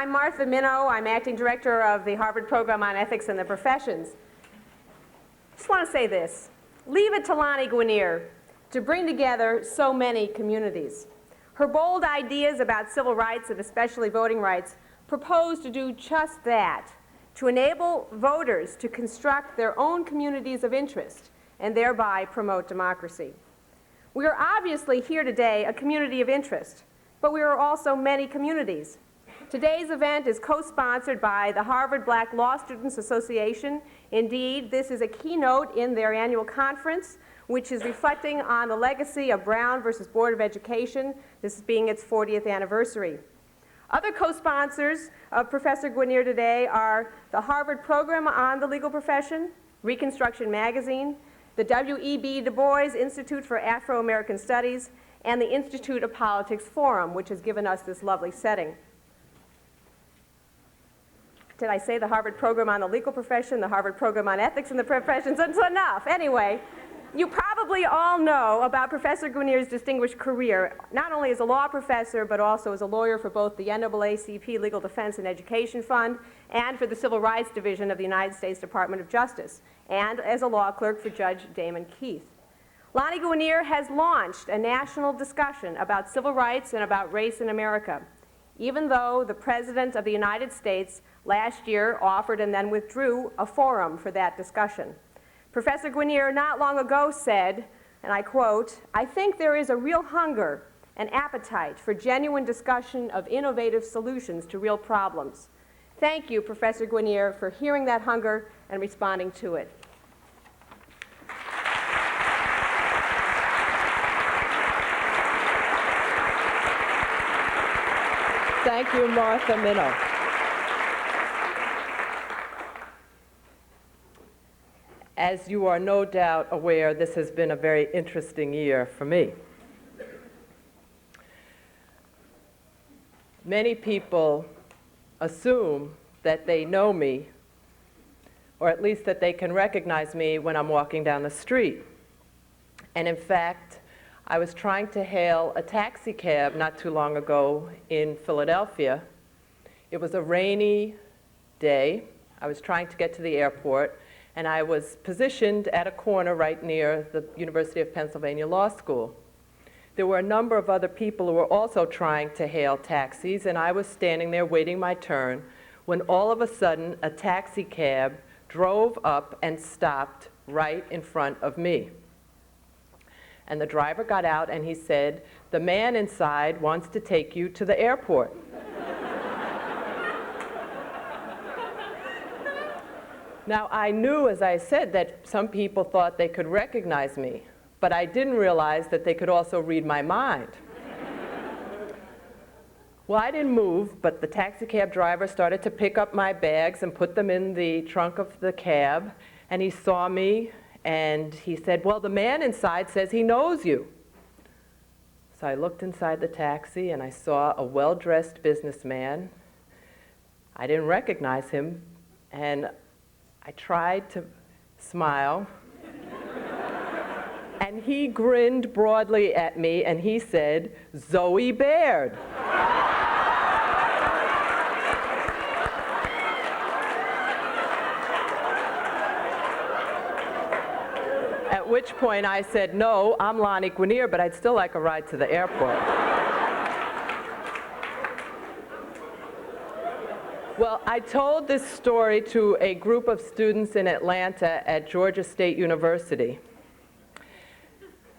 I'm Martha Minow. I'm acting director of the Harvard Program on Ethics in the Professions. Just want to say this. Leave it to Lani Guinier to bring together so many communities. Her bold ideas about civil rights and especially voting rights propose to do just that, to enable voters to construct their own communities of interest and thereby promote democracy. We are obviously here today a community of interest, but we are also many communities. Today's event is co-sponsored by the Harvard Black Law Students Association. Indeed, this is a keynote in their annual conference, which is reflecting on the legacy of Brown versus Board of Education, this being its 40th anniversary. Other co-sponsors of Professor Guinier today are the Harvard Program on the Legal Profession, Reconstruction Magazine, the W.E.B. Du Bois Institute for Afro-American Studies, and the Institute of Politics Forum, which has given us this lovely setting. Did I say the Harvard Program on the Legal Profession, the Harvard Program on Ethics in the Professions? That's enough. Anyway, you probably all know about Professor Guinier's distinguished career, not only as a law professor, but also as a lawyer for both the NAACP Legal Defense and Education Fund and for the Civil Rights Division of the United States Department of Justice, and as a law clerk for Judge Damon Keith. Lani Guinier has launched a national discussion about civil rights and about race in America, even though the President of the United States last year offered and then withdrew a forum for that discussion. Professor Guinier not long ago said, and I quote, "I think there is a real hunger and appetite for genuine discussion of innovative solutions to real problems." Thank you, Professor Guinier, for hearing that hunger and responding to it. Thank you, Martha Minow. As you are no doubt aware, this has been a very interesting year for me. Many people assume that they know me, or at least that they can recognize me when I'm walking down the street. And in fact, I was trying to hail a taxi cab not too long ago in Philadelphia. It was a rainy day. I was trying to get to the airport, and I was positioned at a corner right near the University of Pennsylvania Law School. There were a number of other people who were also trying to hail taxis, and I was standing there waiting my turn when all of a sudden a taxi cab drove up and stopped right in front of me. And the driver got out and he said, "The man inside wants to take you to the airport." Now, I knew, as I said, that some people thought they could recognize me, but I didn't realize that they could also read my mind. Well, I didn't move, but the taxi cab driver started to pick up my bags and put them in the trunk of the cab, and he saw me, and he said, "Well, the man inside says he knows you." So I looked inside the taxi, and I saw a well-dressed businessman. I didn't recognize him, and I tried to smile, and he grinned broadly at me, and he said, "Zoe Baird." At which point I said, "No, I'm Lani Guinier, but I'd still like a ride to the airport." Well, I told this story to a group of students in Atlanta at Georgia State University.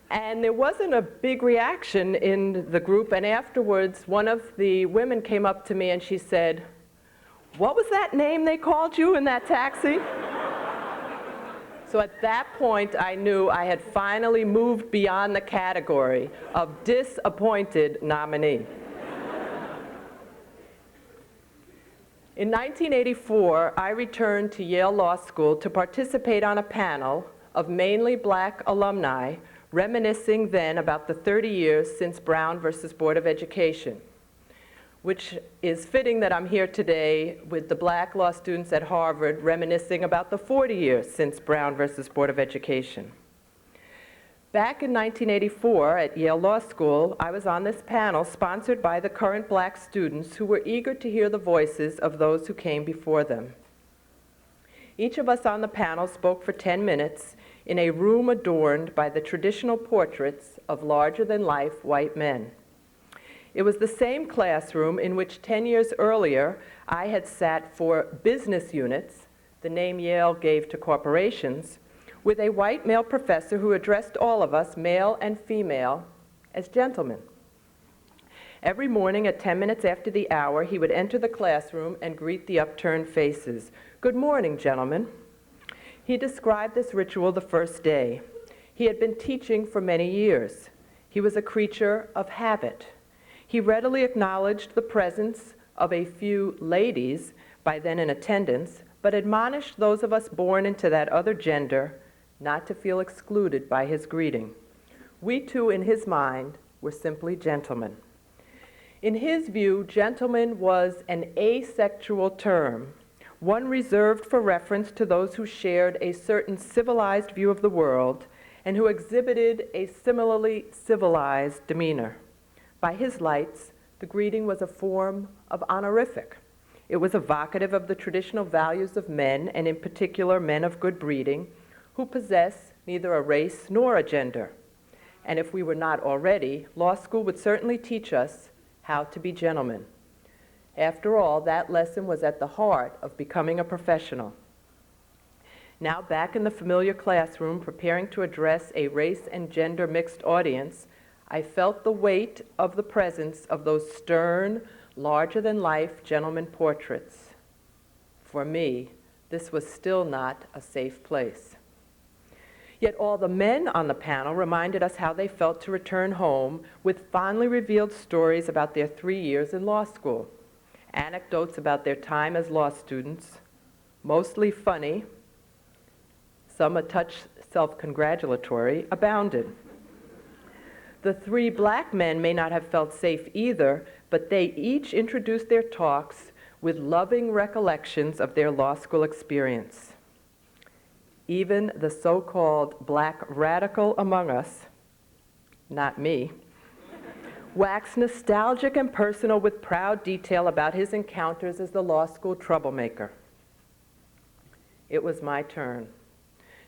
And there wasn't a big reaction in the group, and afterwards, one of the women came up to me and she said, "What was that name they called you in that taxi?" So at that point, I knew I had finally moved beyond the category of disappointed nominee. In 1984, I returned to Yale Law School to participate on a panel of mainly black alumni, reminiscing then about the 30 years since Brown versus Board of Education, which is fitting that I'm here today with the black law students at Harvard reminiscing about the 40 years since Brown versus Board of Education. Back in 1984 at Yale Law School, I was on this panel sponsored by the current black students who were eager to hear the voices of those who came before them. Each of us on the panel spoke for 10 minutes in a room adorned by the traditional portraits of larger-than-life white men. It was the same classroom in which 10 years earlier I had sat for business units, the name Yale gave to corporations, with a white male professor who addressed all of us, male and female, as gentlemen. Every morning at 10 minutes after the hour, he would enter the classroom and greet the upturned faces. "Good morning, gentlemen." He described this ritual the first day. He had been teaching for many years. He was a creature of habit. He readily acknowledged the presence of a few ladies, by then in attendance, but admonished those of us born into that other gender not to feel excluded by his greeting. We too, in his mind, were simply gentlemen. In his view, gentleman was an asexual term, one reserved for reference to those who shared a certain civilized view of the world and who exhibited a similarly civilized demeanor. By his lights, the greeting was a form of honorific. It was evocative of the traditional values of men, and in particular men of good breeding, who possess neither a race nor a gender. And if we were not already, law school would certainly teach us how to be gentlemen. After all, that lesson was at the heart of becoming a professional. Now back in the familiar classroom, preparing to address a race and gender mixed audience, I felt the weight of the presence of those stern, larger-than-life gentleman portraits. For me, this was still not a safe place. Yet all the men on the panel reminded us how they felt to return home with fondly revealed stories about their 3 years in law school, anecdotes about their time as law students, mostly funny, some a touch self-congratulatory, abounded. The 3 black men may not have felt safe either, but they each introduced their talks with loving recollections of their law school experience. Even the so-called black radical among us, not me, waxed nostalgic and personal with proud detail about his encounters as the law school troublemaker. It was my turn.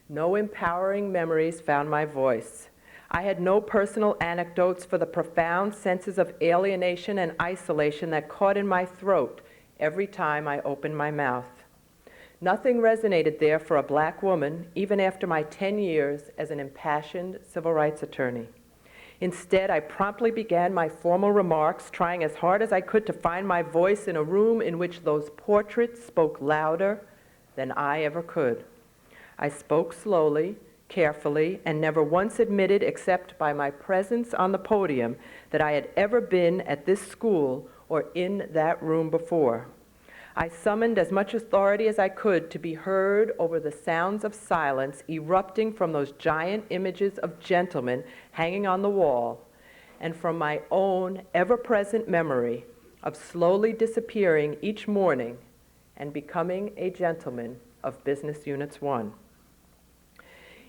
No empowering memories found my voice. I had no personal anecdotes for the profound senses of alienation and isolation that caught in my throat every time I opened my mouth. Nothing resonated there for a black woman, even after my 10 years as an impassioned civil rights attorney. Instead, I promptly began my formal remarks, trying as hard as I could to find my voice in a room in which those portraits spoke louder than I ever could. I spoke slowly, carefully, and never once admitted, except by my presence on the podium, that I had ever been at this school or in that room before. I summoned as much authority as I could to be heard over the sounds of silence erupting from those giant images of gentlemen hanging on the wall, and from my own ever-present memory of slowly disappearing each morning and becoming a gentleman of Business Units 1.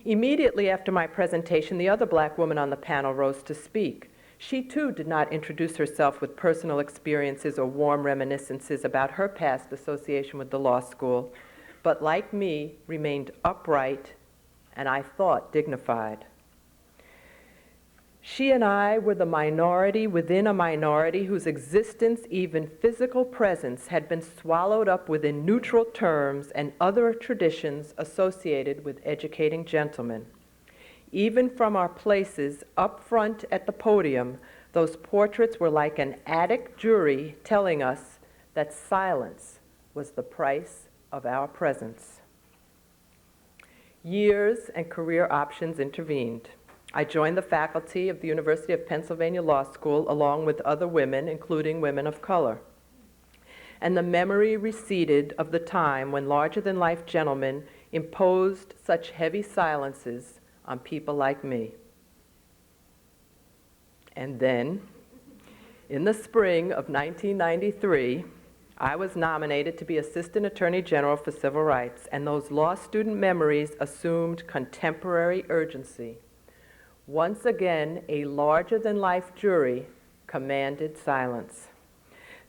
Immediately after my presentation, the other black woman on the panel rose to speak. She too did not introduce herself with personal experiences or warm reminiscences about her past association with the law school, but like me, remained upright and I thought dignified. She and I were the minority within a minority whose existence, even physical presence, had been swallowed up within neutral terms and other traditions associated with educating gentlemen. Even from our places up front at the podium, those portraits were like an attic jury telling us that silence was the price of our presence. Years and career options intervened. I joined the faculty of the University of Pennsylvania Law School along with other women, including women of color. And the memory receded of the time when larger-than-life gentlemen imposed such heavy silences on people like me. And then, in the spring of 1993, I was nominated to be Assistant Attorney General for Civil Rights, and those law student memories assumed contemporary urgency. Once again, a larger-than-life jury commanded silence.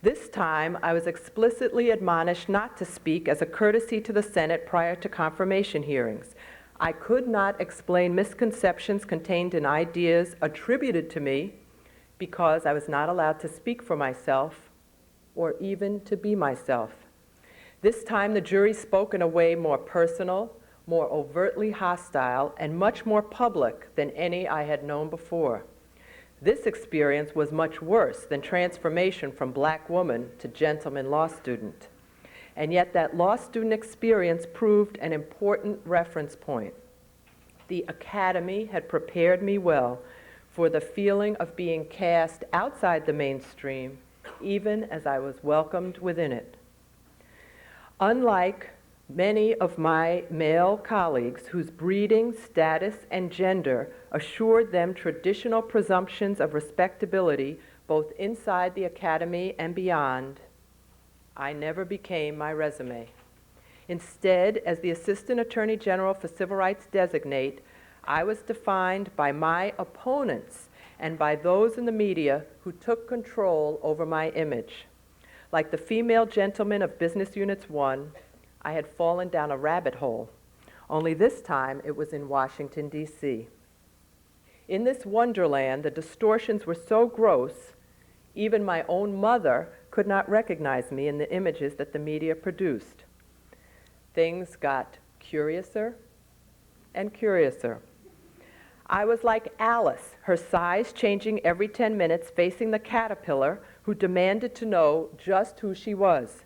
This time, I was explicitly admonished not to speak as a courtesy to the Senate prior to confirmation hearings. I could not explain misconceptions contained in ideas attributed to me because I was not allowed to speak for myself or even to be myself. This time, the jury spoke in a way more personal, more overtly hostile, and much more public than any I had known before. This experience was much worse than transformation from black woman to gentleman law student. And yet that law student experience proved an important reference point. The academy had prepared me well for the feeling of being cast outside the mainstream, even as I was welcomed within it. Unlike many of my male colleagues whose breeding, status, and gender assured them traditional presumptions of respectability both inside the academy and beyond, I never became my resume. Instead, as the Assistant Attorney General for Civil Rights designate, I was defined by my opponents and by those in the media who took control over my image. Like the female gentleman of Business Units 1, I had fallen down a rabbit hole, only this time it was in Washington, D.C. In this wonderland, the distortions were so gross, even my own mother could not recognize me in the images that the media produced. Things got curiouser and curiouser. I was like Alice, her size changing every 10 minutes, facing the caterpillar who demanded to know just who she was.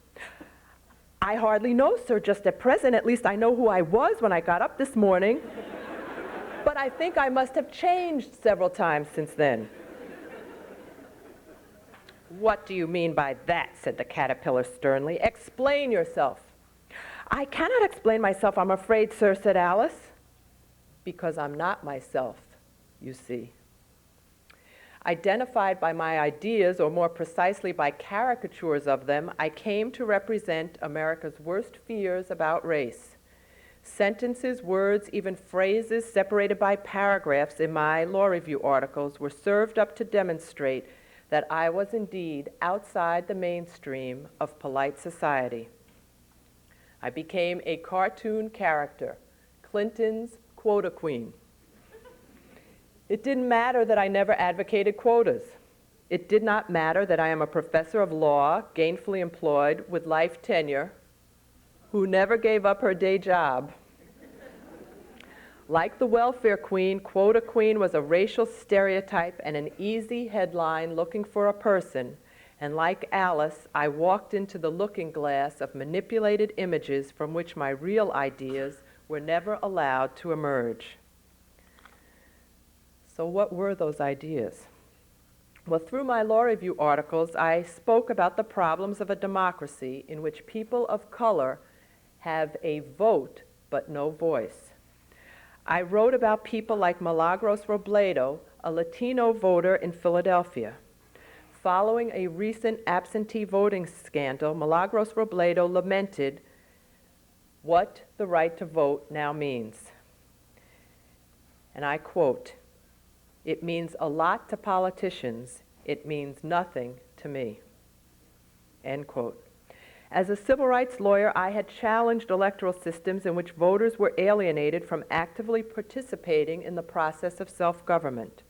I hardly know, sir, just at present. At least I know who I was when I got up this morning. But I think I must have changed several times since then. What do you mean by that? Said the caterpillar sternly. Explain yourself. I cannot explain myself, I'm afraid, sir, said Alice. Because I'm not myself, you see. Identified by my ideas, or more precisely by caricatures of them, I came to represent America's worst fears about race. Sentences, words, even phrases separated by paragraphs in my law review articles were served up to demonstrate that I was indeed outside the mainstream of polite society. I became a cartoon character, Clinton's quota queen. It didn't matter that I never advocated quotas. It did not matter that I am a professor of law, gainfully employed with life tenure, who never gave up her day job. Like the welfare queen, quota queen was a racial stereotype and an easy headline looking for a person. And like Alice, I walked into the looking glass of manipulated images from which my real ideas were never allowed to emerge. So what were those ideas? Well, through my law review articles, I spoke about the problems of a democracy in which people of color have a vote but no voice. I wrote about people like Milagros Robledo, a Latino voter in Philadelphia. Following a recent absentee voting scandal, Milagros Robledo lamented what the right to vote now means. And I quote, "It means a lot to politicians. It means nothing to me." End quote. As a civil rights lawyer, I had challenged electoral systems in which voters were alienated from actively participating in the process of self-government.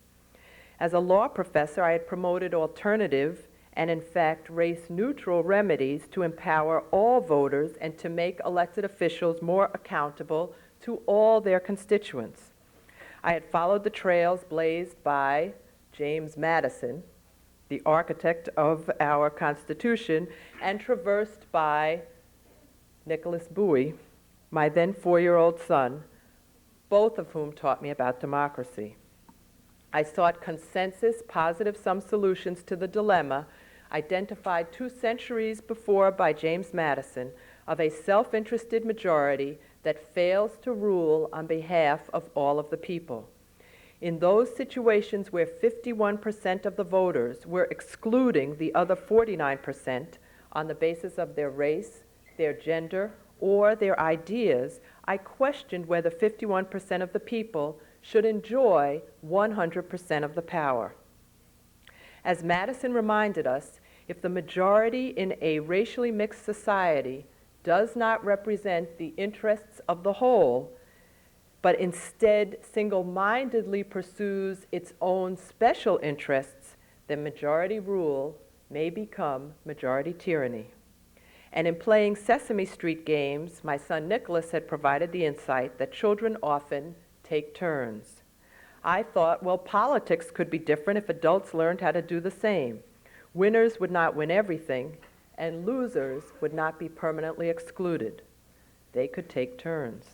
As a law professor, I had promoted alternative and, in fact, race-neutral remedies to empower all voters and to make elected officials more accountable to all their constituents. I had followed the trails blazed by James Madison, the architect of our Constitution, and traversed by Nicholas Bowie, my then 4-year-old son, both of whom taught me about democracy. I sought consensus, positive-sum solutions to the dilemma identified 2 centuries before by James Madison of a self-interested majority that fails to rule on behalf of all of the people. In those situations where 51% of the voters were excluding the other 49% on the basis of their race, their gender, or their ideas, I questioned whether 51% of the people should enjoy 100% of the power. As Madison reminded us, if the majority in a racially mixed society does not represent the interests of the whole, but instead single-mindedly pursues its own special interests, then majority rule may become majority tyranny. And in playing Sesame Street games, my son Nicholas had provided the insight that children often take turns. I thought, well, politics could be different if adults learned how to do the same. Winners would not win everything, and losers would not be permanently excluded. They could take turns.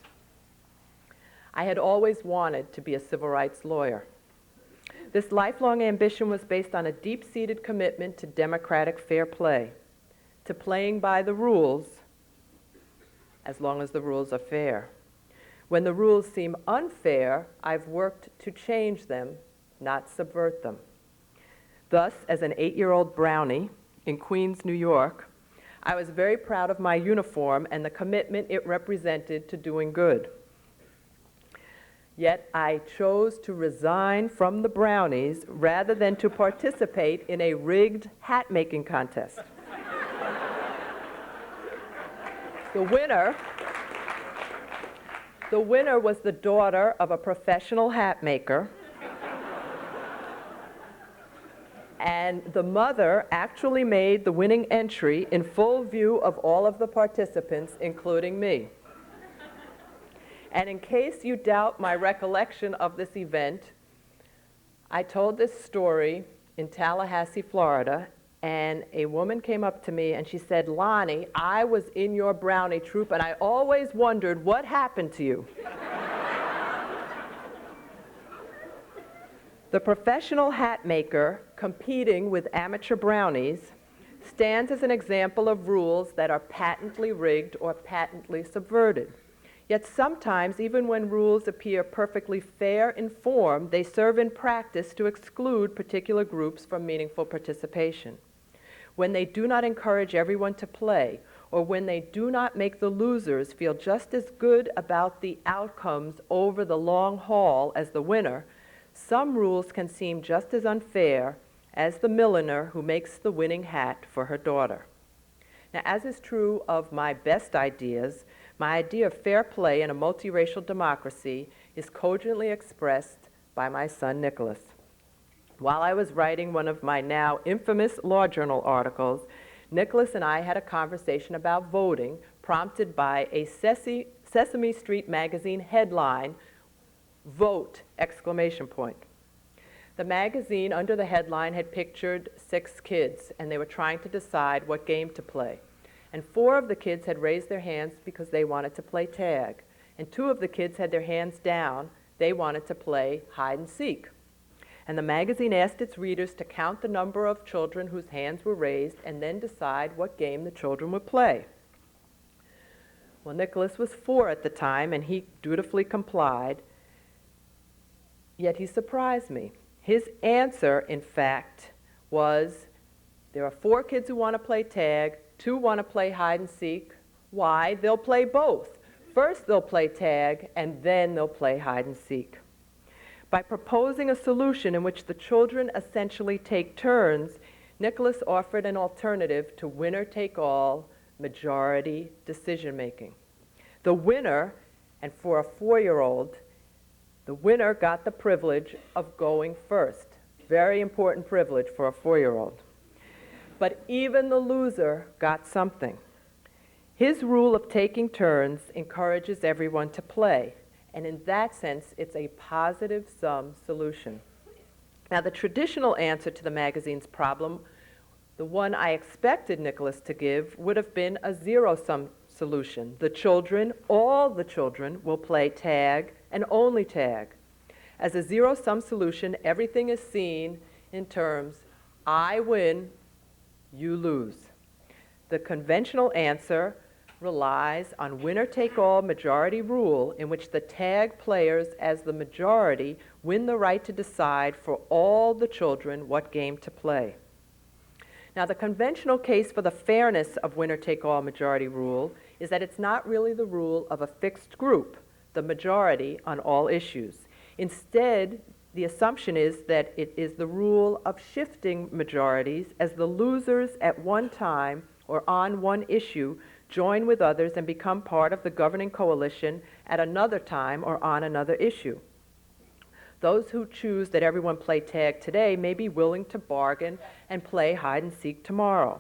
I had always wanted to be a civil rights lawyer. This lifelong ambition was based on a deep-seated commitment to democratic fair play, to playing by the rules, as long as the rules are fair. When the rules seem unfair, I've worked to change them, not subvert them. Thus, as an 8-year-old brownie in Queens, New York, I was very proud of my uniform and the commitment it represented to doing good. Yet I chose to resign from the brownies rather than to participate in a rigged hat-making contest. The winner was the daughter of a professional hat maker, and the mother actually made the winning entry in full view of all of the participants, including me. And in case you doubt my recollection of this event, I told this story in Tallahassee, Florida, and a woman came up to me and she said, "Lonnie, I was in your brownie troop and I always wondered what happened to you." The professional hat maker competing with amateur brownies stands as an example of rules that are patently rigged or patently subverted. Yet sometimes, even when rules appear perfectly fair in form, they serve in practice to exclude particular groups from meaningful participation. When they do not encourage everyone to play, or when they do not make the losers feel just as good about the outcomes over the long haul as the winner, some rules can seem just as unfair as the milliner who makes the winning hat for her daughter. Now, as is true of my best ideas, my idea of fair play in a multiracial democracy is cogently expressed by my son Nicholas. While I was writing one of my now infamous Law Journal articles, Nicholas and I had a conversation about voting prompted by a Sesame Street magazine headline, "Vote!" exclamation point. The magazine under the headline had pictured 6 kids, and they were trying to decide what game to play. And 4 of the kids had raised their hands because they wanted to play tag. And 2 of the kids had their hands down. They wanted to play hide and seek. And the magazine asked its readers to count the number of children whose hands were raised and then decide what game the children would play. Well, Nicholas was 4 at the time, and he dutifully complied. Yet he surprised me. His answer, in fact, was, there are 4 kids who want to play tag, 2 want to play hide and seek. Why? They'll play both. First they'll play tag, and then they'll play hide and seek. By proposing a solution in which the children essentially take turns, Nicholas offered an alternative to winner-take-all majority decision-making. The winner, and for a 4-year-old, the winner got the privilege of going first. Very important privilege for a 4-year-old. But even the loser got something. His rule of taking turns encourages everyone to play, and in that sense, it's a positive-sum solution. Now, the traditional answer to the magazine's problem, the one I expected Nicholas to give, would have been a zero-sum solution. The children, all the children, will play tag and only tag. As a zero-sum solution, everything is seen in terms, I win, you lose. The conventional answer relies on winner-take-all majority rule in which the tag players as the majority win the right to decide for all the children what game to play. Now, the conventional case for the fairness of winner-take-all majority rule is that it's not really the rule of a fixed group, the majority on all issues. Instead, the assumption is that it is the rule of shifting majorities as the losers at one time or on one issue join with others and become part of the governing coalition at another time or on another issue. Those who choose that everyone play tag today may be willing to bargain and play hide and seek tomorrow.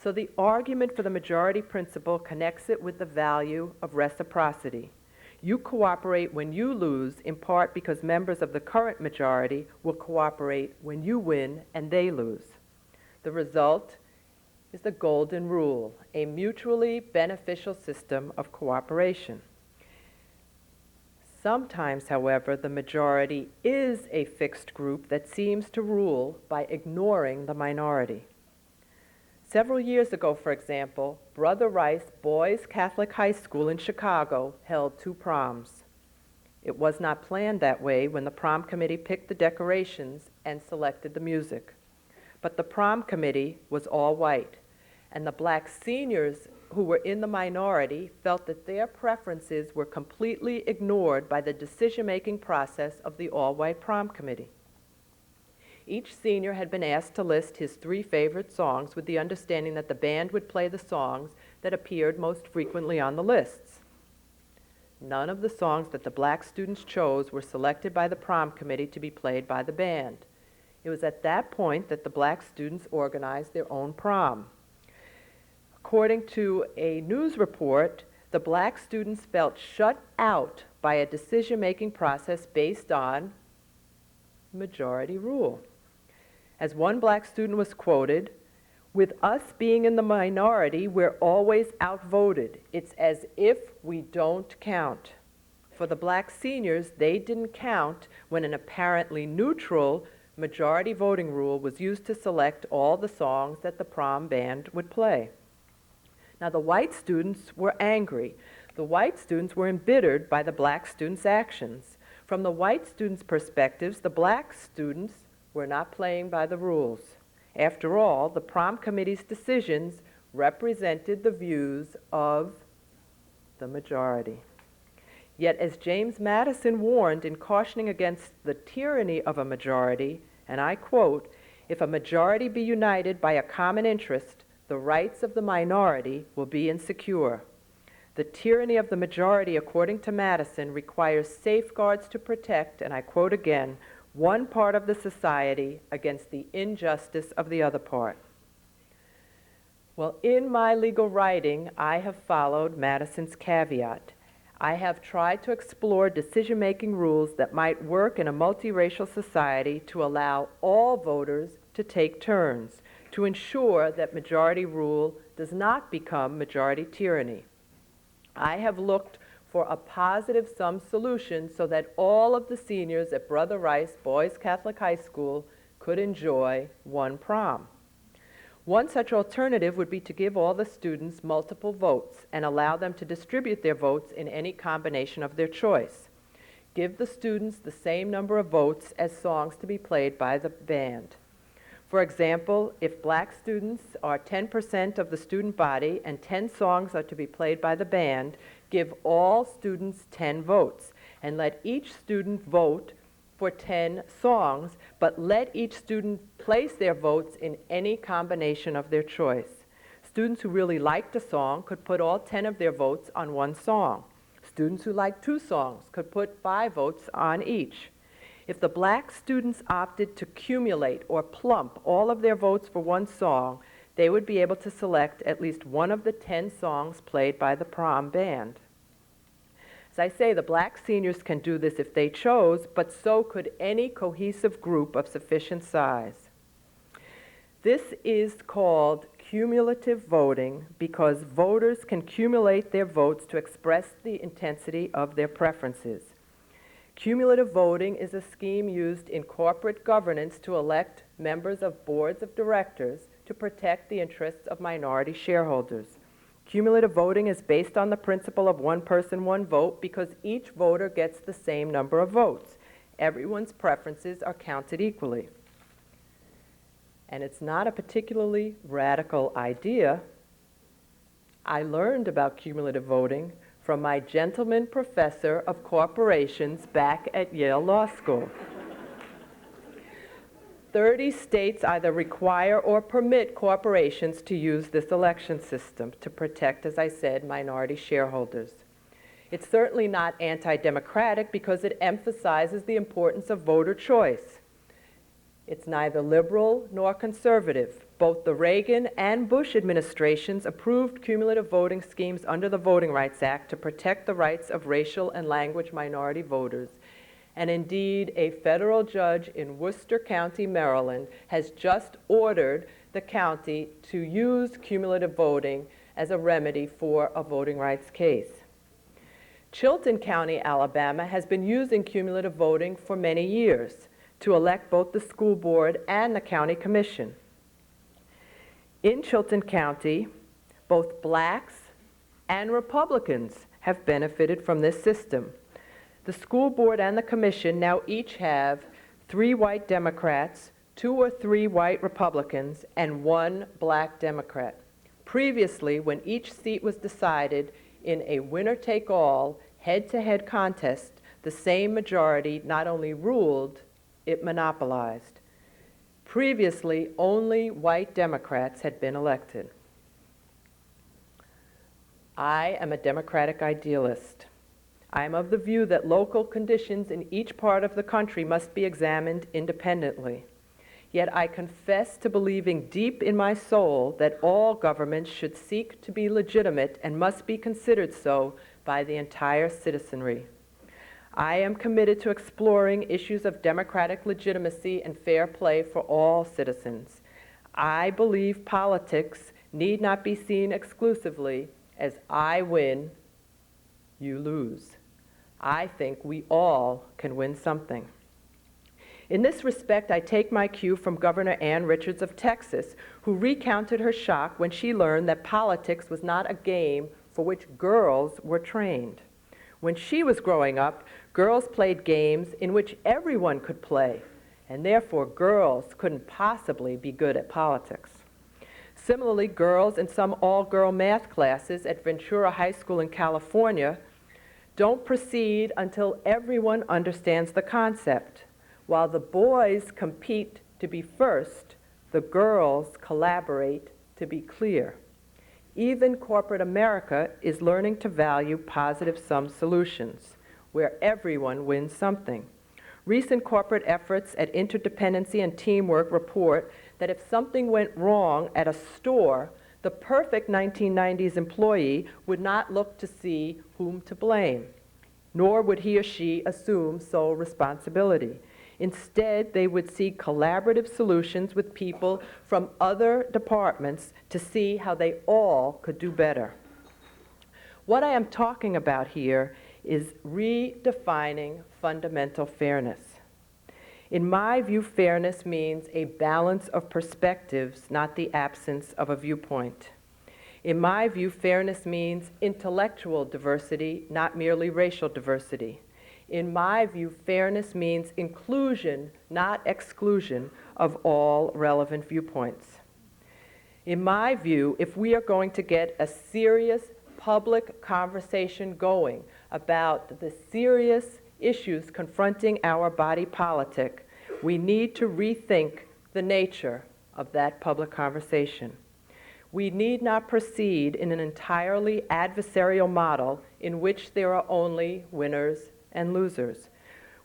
So the argument for the majority principle connects it with the value of reciprocity. You cooperate when you lose, in part because members of the current majority will cooperate when you win and they lose. The result is the golden rule, a mutually beneficial system of cooperation. Sometimes, however, the majority is a fixed group that seems to rule by ignoring the minority. Several years ago, for example, Brother Rice Boys Catholic High School in Chicago held 2 proms. It was not planned that way when the prom committee picked the decorations and selected the music. But the prom committee was all white, and the black seniors who were in the minority felt that their preferences were completely ignored by the decision-making process of the all-white prom committee. Each senior had been asked to list his 3 favorite songs with the understanding that the band would play the songs that appeared most frequently on the lists. None of the songs that the black students chose were selected by the prom committee to be played by the band. It was at that point that the black students organized their own prom. According to a news report, the black students felt shut out by a decision-making process based on majority rule. As one black student was quoted, "With us being in the minority, we're always outvoted. It's as if we don't count." For the black seniors, they didn't count when an apparently neutral majority voting rule was used to select all the songs that the prom band would play. Now, the white students were angry. The white students were embittered by the black students' actions. From the white students' perspectives, the black students were not playing by the rules. After all, the prom committee's decisions represented the views of the majority. Yet, as James Madison warned in cautioning against the tyranny of a majority, and I quote, "If a majority be united by a common interest, the rights of the minority will be insecure." The tyranny of the majority, according to Madison, requires safeguards to protect, and I quote again, "one part of the society against the injustice of the other part." Well, in my legal writing, I have followed Madison's caveat. I have tried to explore decision-making rules that might work in a multiracial society to allow all voters to take turns, to ensure that majority rule does not become majority tyranny. I have looked for a positive-sum solution so that all of the seniors at Brother Rice Boys Catholic High School could enjoy one prom. One such alternative would be to give all the students multiple votes and allow them to distribute their votes in any combination of their choice. Give the students the same number of votes as songs to be played by the band. For example, if black students are 10% of the student body and 10 songs are to be played by the band, give all students 10 votes and let each student vote for 10 songs, but let each student place their votes in any combination of their choice. Students who really liked a song could put all 10 of their votes on one song. Students who liked 2 songs could put 5 votes on each. If the black students opted to cumulate or plump all of their votes for one song, they would be able to select at least one of the 10 songs played by the prom band. As I say, the black seniors can do this if they chose, but so could any cohesive group of sufficient size. This is called cumulative voting because voters can cumulate their votes to express the intensity of their preferences. Cumulative voting is a scheme used in corporate governance to elect members of boards of directors to protect the interests of minority shareholders. Cumulative voting is based on the principle of one person, one vote because each voter gets the same number of votes. Everyone's preferences are counted equally. And it's not a particularly radical idea. I learned about cumulative voting from my gentleman professor of corporations back at Yale Law School. 30 states either require or permit corporations to use this election system to protect, as I said, minority shareholders. It's certainly not anti-democratic because it emphasizes the importance of voter choice. It's neither liberal nor conservative. Both the Reagan and Bush administrations approved cumulative voting schemes under the Voting Rights Act to protect the rights of racial and language minority voters. And indeed, a federal judge in Worcester County, Maryland, has just ordered the county to use cumulative voting as a remedy for a voting rights case. Chilton County, Alabama, has been using cumulative voting for many years to elect both the school board and the county commission. In Chilton County, both blacks and Republicans have benefited from this system. The school board and the commission now each have 3 white Democrats, 2 or 3 white Republicans, and 1 black Democrat. Previously, when each seat was decided in a winner-take-all, head-to-head contest, the same majority not only ruled, it monopolized. Previously, only white Democrats had been elected. I am a democratic idealist. I am of the view that local conditions in each part of the country must be examined independently. Yet I confess to believing deep in my soul that all governments should seek to be legitimate and must be considered so by the entire citizenry. I am committed to exploring issues of democratic legitimacy and fair play for all citizens. I believe politics need not be seen exclusively as I win, you lose. I think we all can win something. In this respect, I take my cue from Governor Ann Richards of Texas, who recounted her shock when she learned that politics was not a game for which girls were trained. When she was growing up, girls played games in which everyone could play, and therefore girls couldn't possibly be good at politics. Similarly, girls in some all-girl math classes at Ventura High School in California don't proceed until everyone understands the concept. While the boys compete to be first, the girls collaborate to be clear. Even corporate America is learning to value positive-sum solutions, where everyone wins something. Recent corporate efforts at interdependency and teamwork report that if something went wrong at a store, the perfect 1990s employee would not look to see whom to blame, nor would he or she assume sole responsibility. Instead, they would seek collaborative solutions with people from other departments to see how they all could do better. What I am talking about here is redefining fundamental fairness. In my view, fairness means a balance of perspectives, not the absence of a viewpoint. In my view, fairness means intellectual diversity, not merely racial diversity. In my view, fairness means inclusion, not exclusion, of all relevant viewpoints. In my view, if we are going to get a serious public conversation going about the serious issues confronting our body politic, we need to rethink the nature of that public conversation. We need not proceed in an entirely adversarial model in which there are only winners and losers.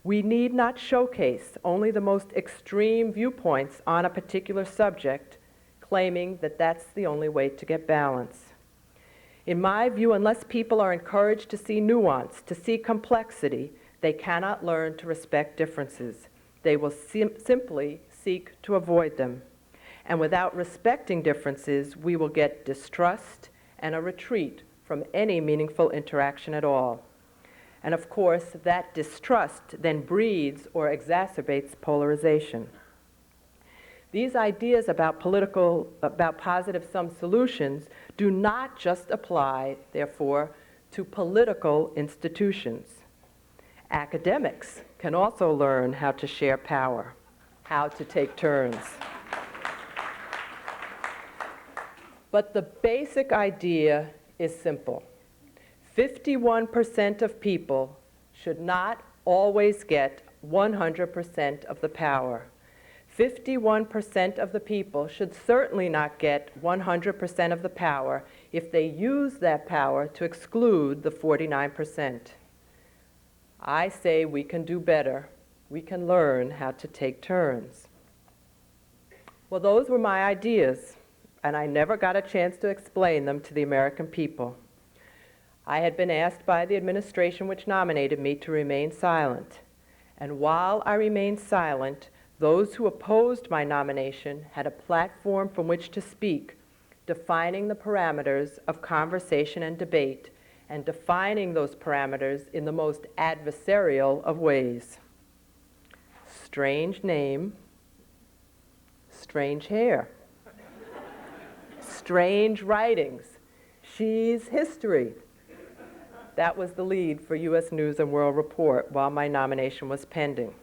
We need not showcase only the most extreme viewpoints on a particular subject, claiming that that's the only way to get balance. In my view, unless people are encouraged to see nuance, to see complexity, they cannot learn to respect differences. They will simply seek to avoid them. And without respecting differences, we will get distrust and a retreat from any meaningful interaction at all. And of course, that distrust then breeds or exacerbates polarization. These ideas about positive-sum solutions do not just apply, therefore, to political institutions. Academics can also learn how to share power, how to take turns. But the basic idea is simple. 51% of people should not always get 100% of the power. 51% of the people should certainly not get 100% of the power if they use that power to exclude the 49%. I say we can do better. We can learn how to take turns. Well, those were my ideas, and I never got a chance to explain them to the American people. I had been asked by the administration which nominated me to remain silent. And while I remained silent, those who opposed my nomination had a platform from which to speak, defining the parameters of conversation and debate, and defining those parameters in the most adversarial of ways. Strange name, strange hair. Strange writings, she's history. That was the lead for U.S. News and World Report while my nomination was pending.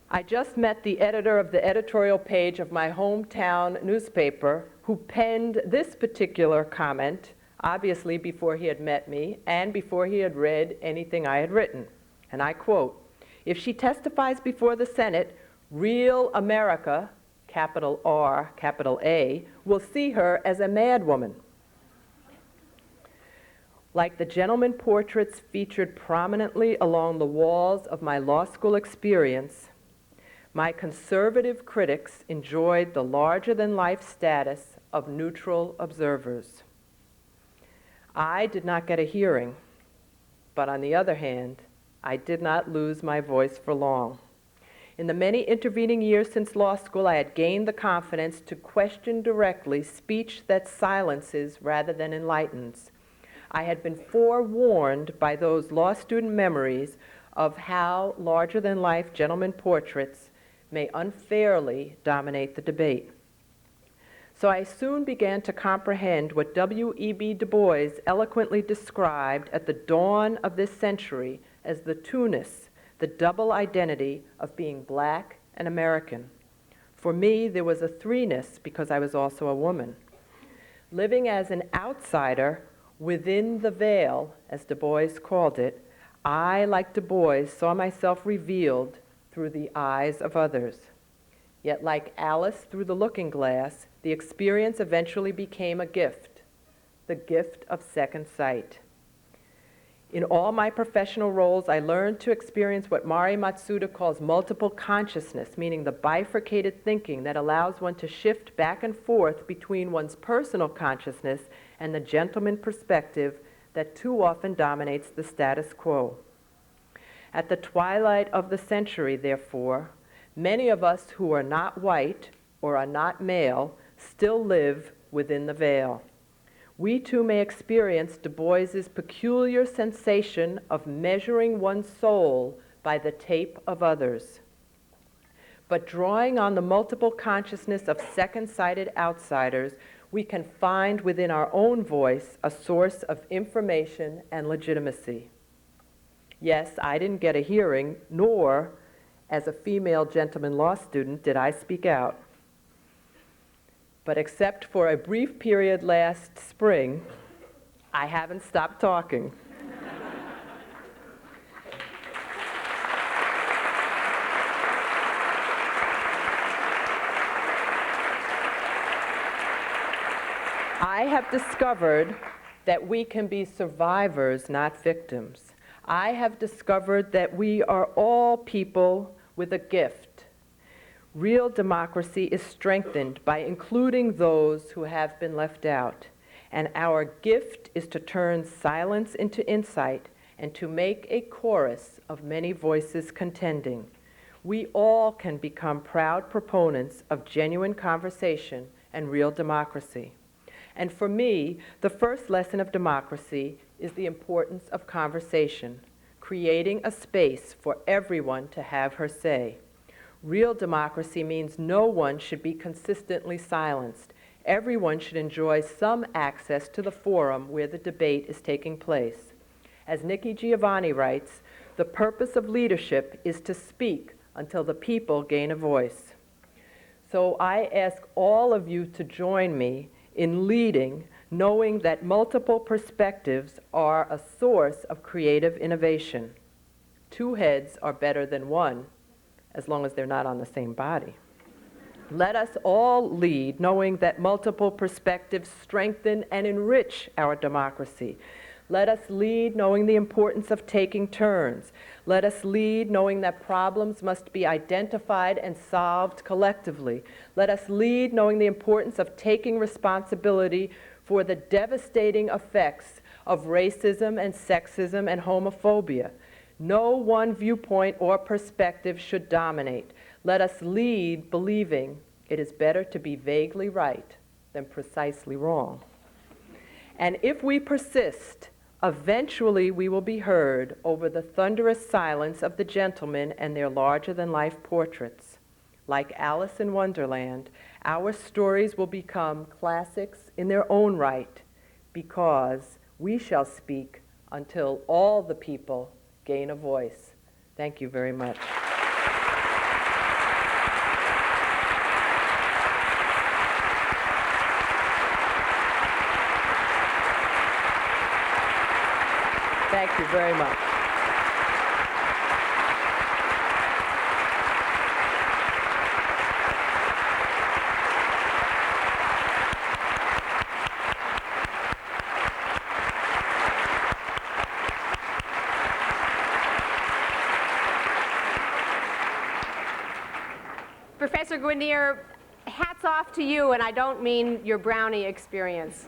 I just met the editor of the editorial page of my hometown newspaper who penned this particular comment, obviously before he had met me and before he had read anything I had written. And I quote, "If she testifies before the Senate, real America, capital R, capital A, will see her as a mad woman." Like the gentleman portraits featured prominently along the walls of my law school experience, my conservative critics enjoyed the larger-than-life status of neutral observers. I did not get a hearing, but on the other hand, I did not lose my voice for long. In the many intervening years since law school, I had gained the confidence to question directly speech that silences rather than enlightens. I had been forewarned by those law student memories of how larger-than-life gentleman portraits may unfairly dominate the debate. So I soon began to comprehend what W.E.B. Du Bois eloquently described at the dawn of this century as the two-ness, the double identity of being black and American. For me, there was a three-ness because I was also a woman. Living as an outsider within the veil, as Du Bois called it, I, like Du Bois, saw myself revealed through the eyes of others. Yet like Alice through the looking glass, the experience eventually became a gift, the gift of second sight. In all my professional roles, I learned to experience what Mari Matsuda calls multiple consciousness, meaning the bifurcated thinking that allows one to shift back and forth between one's personal consciousness and the gentleman perspective that too often dominates the status quo. At the twilight of the century, therefore, many of us who are not white or are not male still live within the veil. We too may experience Du Bois's peculiar sensation of measuring one's soul by the tape of others. But drawing on the multiple consciousness of second-sighted outsiders, we can find within our own voice a source of information and legitimacy. Yes, I didn't get a hearing, nor, as a female gentleman law student, did I speak out. But except for a brief period last spring, I haven't stopped talking. I have discovered that we can be survivors, not victims. I have discovered that we are all people with a gift. Real democracy is strengthened by including those who have been left out. And our gift is to turn silence into insight and to make a chorus of many voices contending. We all can become proud proponents of genuine conversation and real democracy. And for me, the first lesson of democracy is the importance of conversation, creating a space for everyone to have her say. Real democracy means no one should be consistently silenced. Everyone should enjoy some access to the forum where the debate is taking place. As Nikki Giovanni writes, the purpose of leadership is to speak until the people gain a voice. So I ask all of you to join me in leading knowing that multiple perspectives are a source of creative innovation. Two heads are better than one, as long as they're not on the same body. Let us all lead, knowing that multiple perspectives strengthen and enrich our democracy. Let us lead, knowing the importance of taking turns. Let us lead, knowing that problems must be identified and solved collectively. Let us lead, knowing the importance of taking responsibility for the devastating effects of racism and sexism and homophobia. No one viewpoint or perspective should dominate. Let us lead believing it is better to be vaguely right than precisely wrong. And if we persist, eventually we will be heard over the thunderous silence of the gentlemen and their larger-than-life portraits. Like Alice in Wonderland, our stories will become classics in their own right, because we shall speak until all the people gain a voice. Thank you very much. Thank you very much. Professor Guinier, hats off to you, and I don't mean your brownie experience.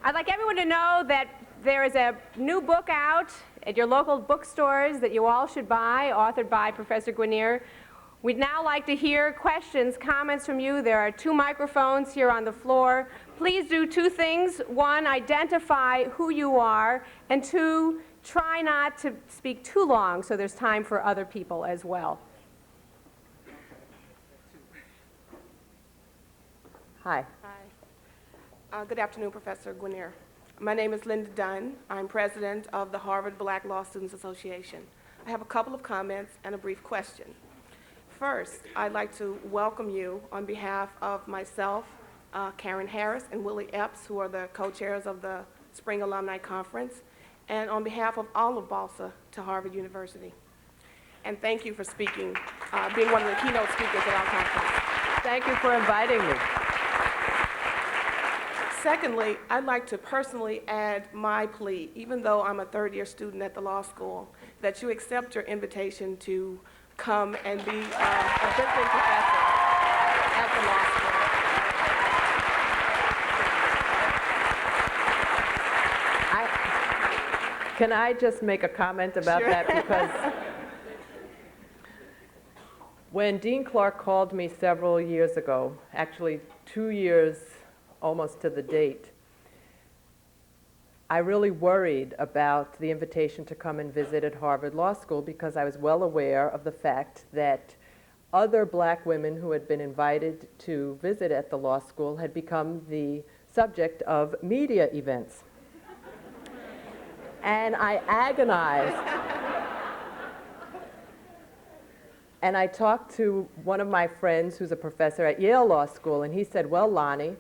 I'd like everyone to know that there is a new book out at your local bookstores that you all should buy, authored by Professor Guinier. We'd now like to hear questions, comments from you. There are 2 microphones here on the floor. Please do 2 things. 1, identify who you are, and 2, try not to speak too long so there's time for other people as well. Hi. Hi. Good afternoon, Professor Guinier. My name is Linda Dunn. I'm president of the Harvard Black Law Students Association. I have a couple of comments and a brief question. First, I'd like to welcome you on behalf of myself, Karen Harris, and Willie Epps, who are the co-chairs of the Spring Alumni Conference, and on behalf of all of BALSA to Harvard University. And thank you for speaking, being one of the keynote speakers at our conference. Thank you for inviting me. Secondly, I'd like to personally add my plea, even though I'm a third-year student at the law school, that you accept your invitation to come and be a visiting professor at the law school. Can I just make a comment about Sure. that? Because when Dean Clark called me several years ago, actually 2 years almost to the date, I really worried about the invitation to come and visit at Harvard Law School, because I was well aware of the fact that other black women who had been invited to visit at the law school had become the subject of media events. And I agonized. And I talked to one of my friends who's a professor at Yale Law School, and he said, well, Lonnie,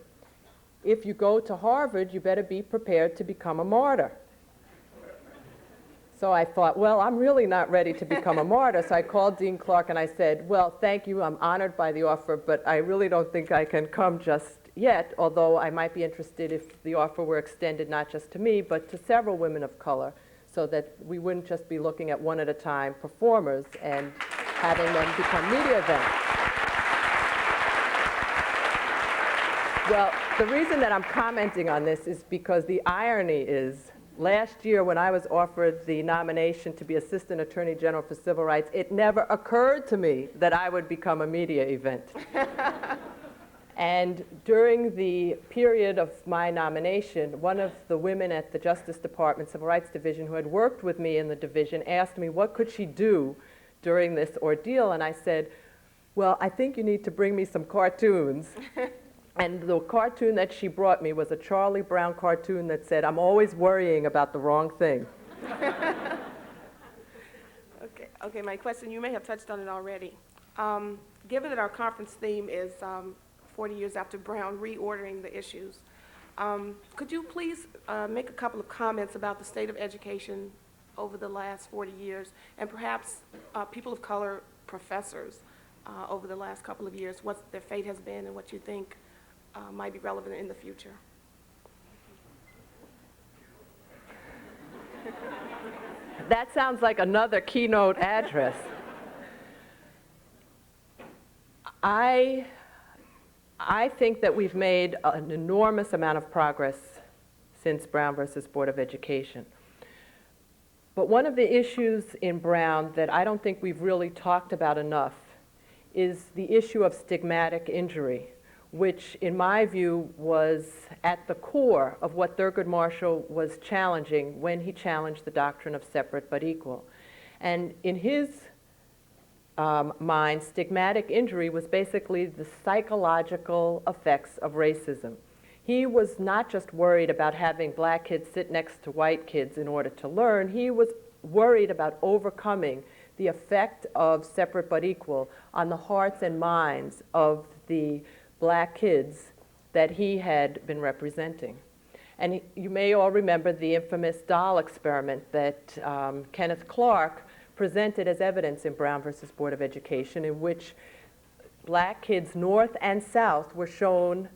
if you go to Harvard, you better be prepared to become a martyr. So I thought, well, I'm really not ready to become a martyr. So I called Dean Clark and I said, well, thank you, I'm honored by the offer, but I really don't think I can come just yet, although I might be interested if the offer were extended not just to me, but to several women of color, so that we wouldn't just be looking at one at a time performers and having them become media events. Well, the reason that I'm commenting on this is because the irony is, last year when I was offered the nomination to be Assistant Attorney General for Civil Rights, it never occurred to me that I would become a media event. And during the period of my nomination, one of the women at the Justice Department Civil Rights Division who had worked with me in the division asked me what could she do during this ordeal, and I said, well, I think you need to bring me some cartoons. And the cartoon that she brought me was a Charlie Brown cartoon that said, I'm always worrying about the wrong thing. Okay, my question, you may have touched on it already. Given that our conference theme is 40 years after Brown, reordering the issues, Could you please make a couple of comments about the state of education over the last 40 years, and perhaps people of color professors over the last couple of years, what their fate has been and what you think might be relevant in the future? That sounds like another keynote address. I think that we've made an enormous amount of progress since Brown versus Board of Education. But one of the issues in Brown that I don't think we've really talked about enough is the issue of stigmatic injury, which in my view was at the core of what Thurgood Marshall was challenging when he challenged the doctrine of separate but equal. And in his mind, stigmatic injury was basically the psychological effects of racism. He was not just worried about having black kids sit next to white kids in order to learn, he was worried about overcoming the effect of separate but equal on the hearts and minds of the black kids that he had been representing. And you may all remember the infamous doll experiment that Kenneth Clark presented as evidence in Brown versus Board of Education, in which black kids north and south were shown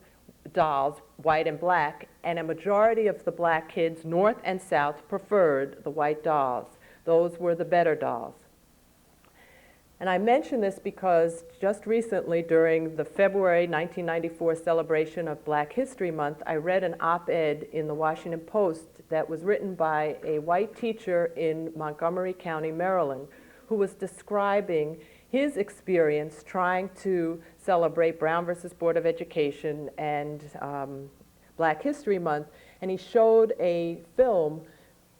dolls, white and black, and a majority of the black kids north and south preferred the white dolls. Those were the better dolls. And I mention this because just recently, during the February 1994 celebration of Black History Month, I read an op-ed in the Washington Post that was written by a white teacher in Montgomery County, Maryland, who was describing his experience trying to celebrate Brown versus Board of Education and Black History Month. And he showed a film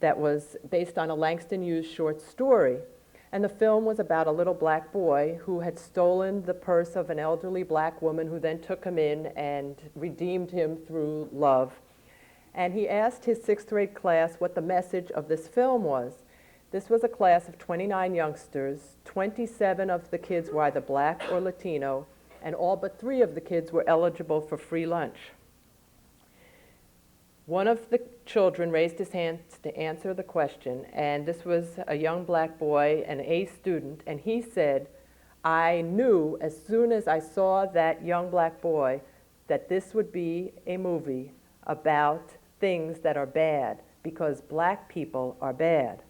that was based on a Langston Hughes short story. And the film was about a little black boy who had stolen the purse of an elderly black woman who then took him in and redeemed him through love. And he asked his sixth grade class what the message of this film was. This was a class of 29 youngsters. 27 of the kids were either black or Latino, and all but 3 of the kids were eligible for free lunch. One of the children raised his hand to answer the question, and this was a young black boy, an A student, and he said, "I knew as soon as I saw that young black boy that this would be a movie about things that are bad, because black people are bad."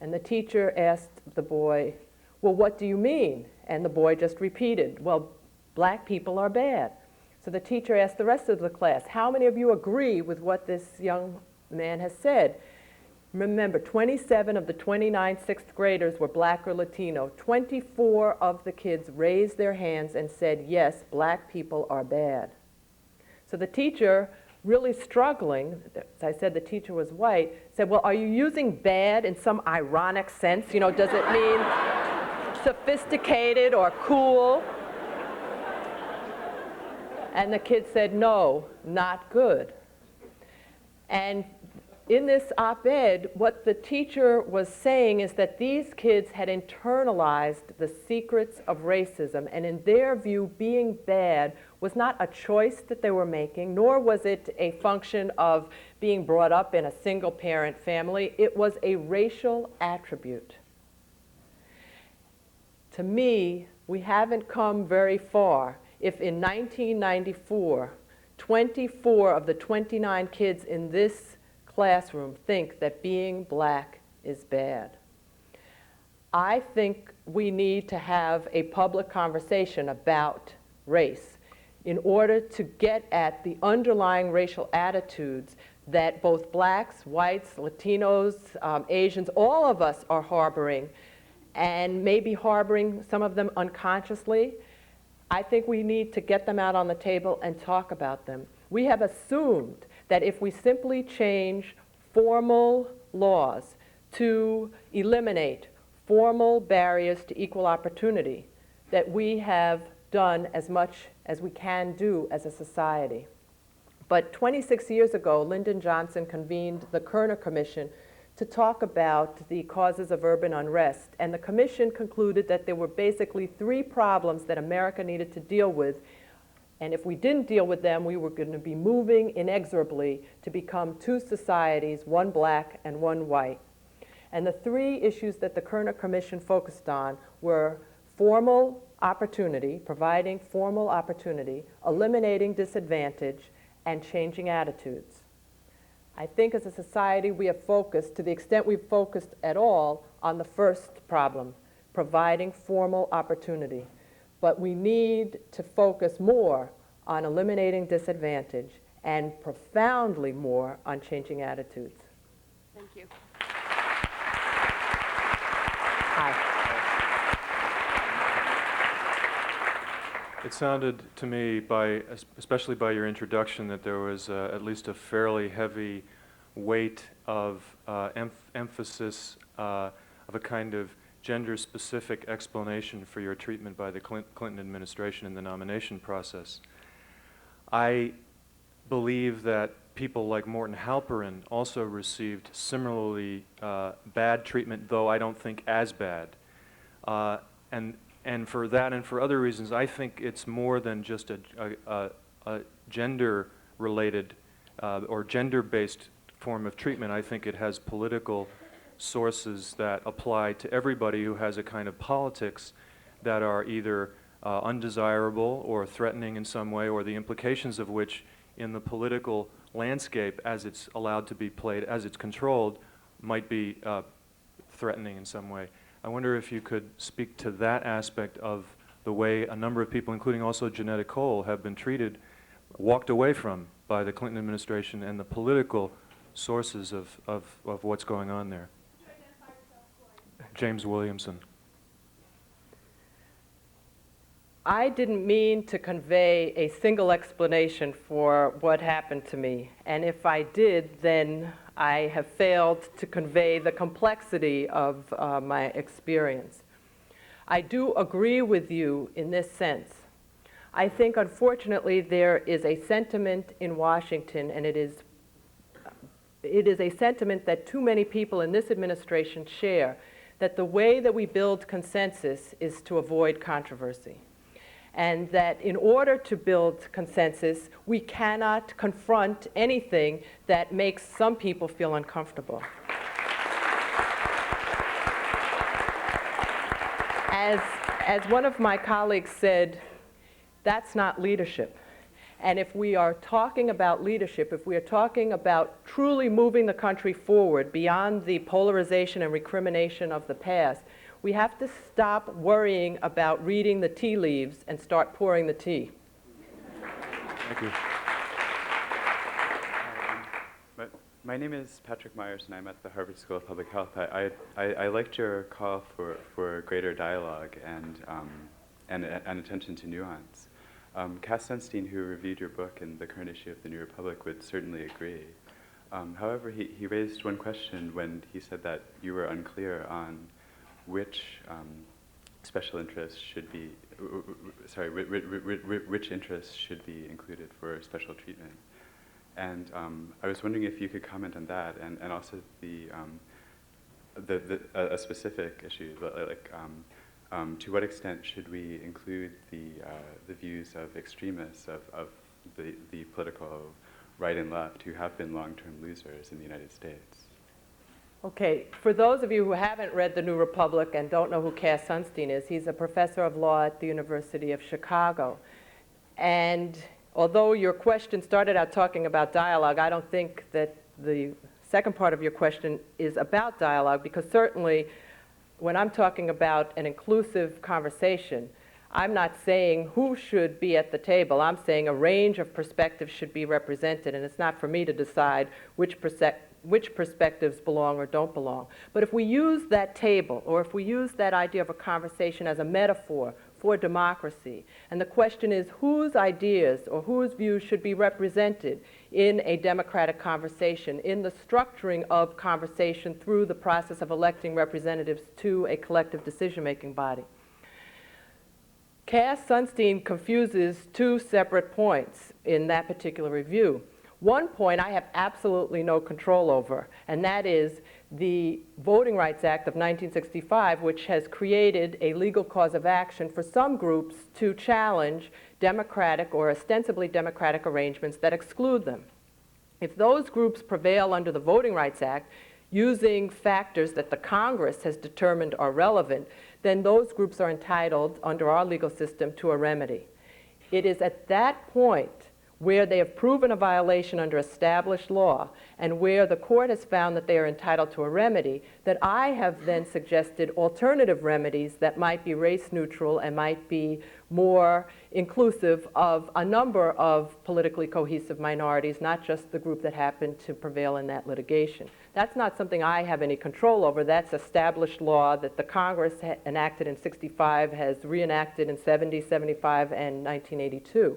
And the teacher asked the boy, "Well, what do you mean?" And the boy just repeated, "Well, black people are bad." So the teacher asked the rest of the class, "How many of you agree with what this young man has said?" Remember, 27 of the 29 sixth graders were black or Latino. 24 of the kids raised their hands and said, "Yes, black people are bad." So the teacher, really struggling, as I said, the teacher was white, said, "Well, are you using bad in some ironic sense? You know, does it mean sophisticated or cool?" And the kid said, "No, not good." And in this op-ed, what the teacher was saying is that these kids had internalized the secrets of racism, and in their view, being bad was not a choice that they were making, nor was it a function of being brought up in a single-parent family. It was a racial attribute. To me, we haven't come very far if in 1994, 24 of the 29 kids in this classroom think that being black is bad. I think we need to have a public conversation about race in order to get at the underlying racial attitudes that both blacks, whites, Latinos, Asians, all of us are harboring, and maybe harboring some of them unconsciously. I think we need to get them out on the table and talk about them. We have assumed that if we simply change formal laws to eliminate formal barriers to equal opportunity, that we have done as much as we can do as a society. But 26 years ago, Lyndon Johnson convened the Kerner Commission to talk about the causes of urban unrest. And the commission concluded that there were basically 3 problems that America needed to deal with And if we didn't deal with them, we were going to be moving inexorably to become two societies, one black and one white. And the three issues that the Kerner Commission focused on were formal opportunity, providing formal opportunity, eliminating disadvantage, and changing attitudes. I think as a society we have focused, to the extent we've focused at all, on the first problem, providing formal opportunity. But we need to focus more on eliminating disadvantage and profoundly more on changing attitudes. Thank you. Hi. It sounded to me, especially by your introduction, that there was at least a fairly heavy weight of emphasis of a kind of gender-specific explanation for your treatment by the Clinton administration in the nomination process. I believe that people like Morton Halperin also received similarly bad treatment, though I don't think as bad. And for that and for other reasons, I think it's more than just a gender-related or gender-based form of treatment. I think it has political sources that apply to everybody who has a kind of politics that are either undesirable or threatening in some way, or the implications of which in the political landscape, as it's allowed to be played, as it's controlled, might be threatening in some way. I wonder if you could speak to that aspect of the way a number of people, including also Janetta Cole, have been treated, walked away from by the Clinton administration, and the political sources of what's going on there. James Williamson. I didn't mean to convey a single explanation for what happened to me. And if I did, then I have failed to convey the complexity of my experience. I do agree with you in this sense. I think, unfortunately, there is a sentiment in Washington, and it is a sentiment that too many people in this administration share, that the way that we build consensus is to avoid controversy. And that in order to build consensus, we cannot confront anything that makes some people feel uncomfortable. As one of my colleagues said, that's not leadership. And if we are talking about leadership, if we are talking about truly moving the country forward beyond the polarization and recrimination of the past, we have to stop worrying about reading the tea leaves and start pouring the tea. Thank you. My name is Patrick Myers, and I'm at the Harvard School of Public Health. I liked your call for greater dialogue and attention to nuance. Cass Sunstein, who reviewed your book in the current issue of the New Republic, would certainly agree. However, he raised one question when he said that you were unclear on which special interests should be, which interests should be included for special treatment. And I was wondering if you could comment on that, and also a specific issue, like to what extent should we include the views of extremists of the political right and left who have been long-term losers in the United States? Okay, for those of you who haven't read The New Republic and don't know who Cass Sunstein is, he's a professor of law at the University of Chicago. And although your question started out talking about dialogue, I don't think that the second part of your question is about dialogue, because certainly when I'm talking about an inclusive conversation, I'm not saying who should be at the table. I'm saying a range of perspectives should be represented, and it's not for me to decide which perspectives belong or don't belong. But if we use that table, or if we use that idea of a conversation as a metaphor for democracy, and the question is whose ideas or whose views should be represented in a democratic conversation, in the structuring of conversation through the process of electing representatives to a collective decision-making body. Cass Sunstein confuses two separate points in that particular review. One point I have absolutely no control over, and that is the Voting Rights Act of 1965, which has created a legal cause of action for some groups to challenge democratic or ostensibly democratic arrangements that exclude them. If those groups prevail under the Voting Rights Act, using factors that the Congress has determined are relevant, then those groups are entitled, under our legal system, to a remedy. It is at that point where they have proven a violation under established law and where the court has found that they are entitled to a remedy, that I have then suggested alternative remedies that might be race neutral and might be more inclusive of a number of politically cohesive minorities, not just the group that happened to prevail in that litigation. That's not something I have any control over. That's established law that the Congress enacted in 65, has reenacted in 70, 75, and 1982.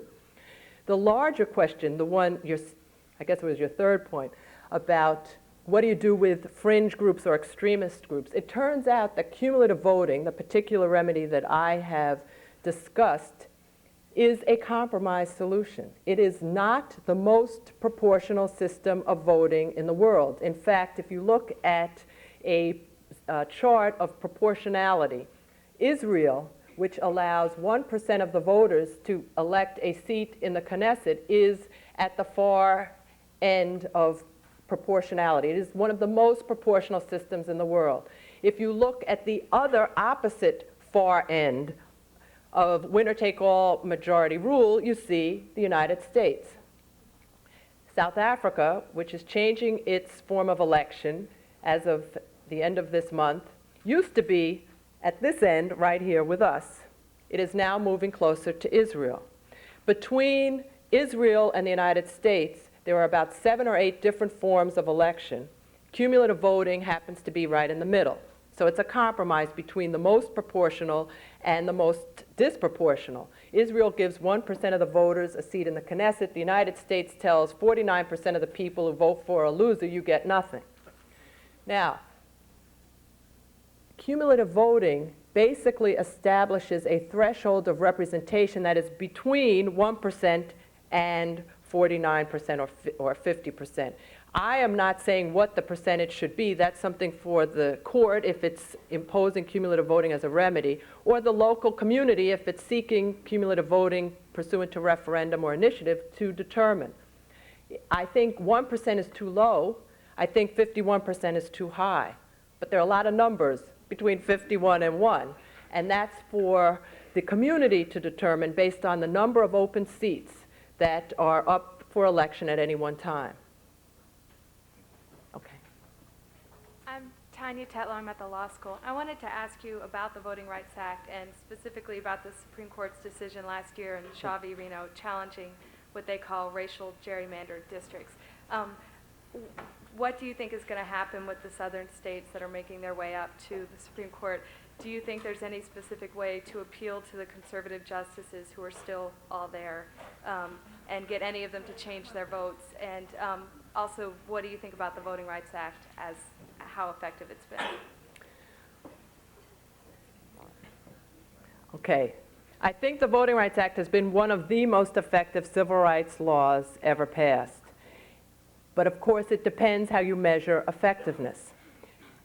The larger question, the one, I guess it was your third point, about what do you do with fringe groups or extremist groups? It turns out that cumulative voting, the particular remedy that I have discussed, is a compromise solution. It is not the most proportional system of voting in the world. In fact, if you look at a chart of proportionality, Israel, which allows 1% of the voters to elect a seat in the Knesset, is at the far end of proportionality. It is one of the most proportional systems in the world. If you look at the other opposite far end of winner-take-all majority rule, you see the United States. South Africa, which is changing its form of election as of the end of this month, used to be at this end right here with us. It is now moving closer to Israel. Between Israel and the United States, there are about 7 or 8 different forms of election. Cumulative voting happens to be right in the middle. So it's a compromise between the most proportional and the most disproportional. Israel gives 1% of the voters a seat in the Knesset. The United States tells 49% of the people who vote for a loser, you get nothing. Now, cumulative voting basically establishes a threshold of representation that is between 1% and 49% or 50%. I am not saying what the percentage should be. That's something for the court if it's imposing cumulative voting as a remedy, or the local community if it's seeking cumulative voting pursuant to referendum or initiative to determine. I think 1% is too low. I think 51% is too high. But there are a lot of numbers between 51 and 1, and that's for the community to determine based on the number of open seats that are up for election at any one time. Okay. I'm Tanya Tetlow. I'm at the law school. I wanted to ask you about the Voting Rights Act and specifically about the Supreme Court's decision last year in Shaw v. Reno challenging what they call racial gerrymandered districts. What do you think is going to happen with the southern states that are making their way up to the Supreme Court? Do you think there's any specific way to appeal to the conservative justices who are still all there and get any of them to change their votes? And also, what do you think about the Voting Rights Act as how effective it's been? Okay. I think the Voting Rights Act has been one of the most effective civil rights laws ever passed. But of course, it depends how you measure effectiveness.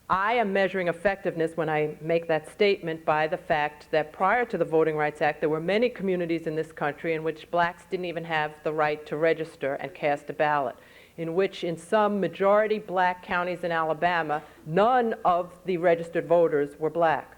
I am measuring effectiveness when I make that statement by the fact that prior to the Voting Rights Act, there were many communities in this country in which blacks didn't even have the right to register and cast a ballot, in which in some majority black counties in Alabama, none of the registered voters were black.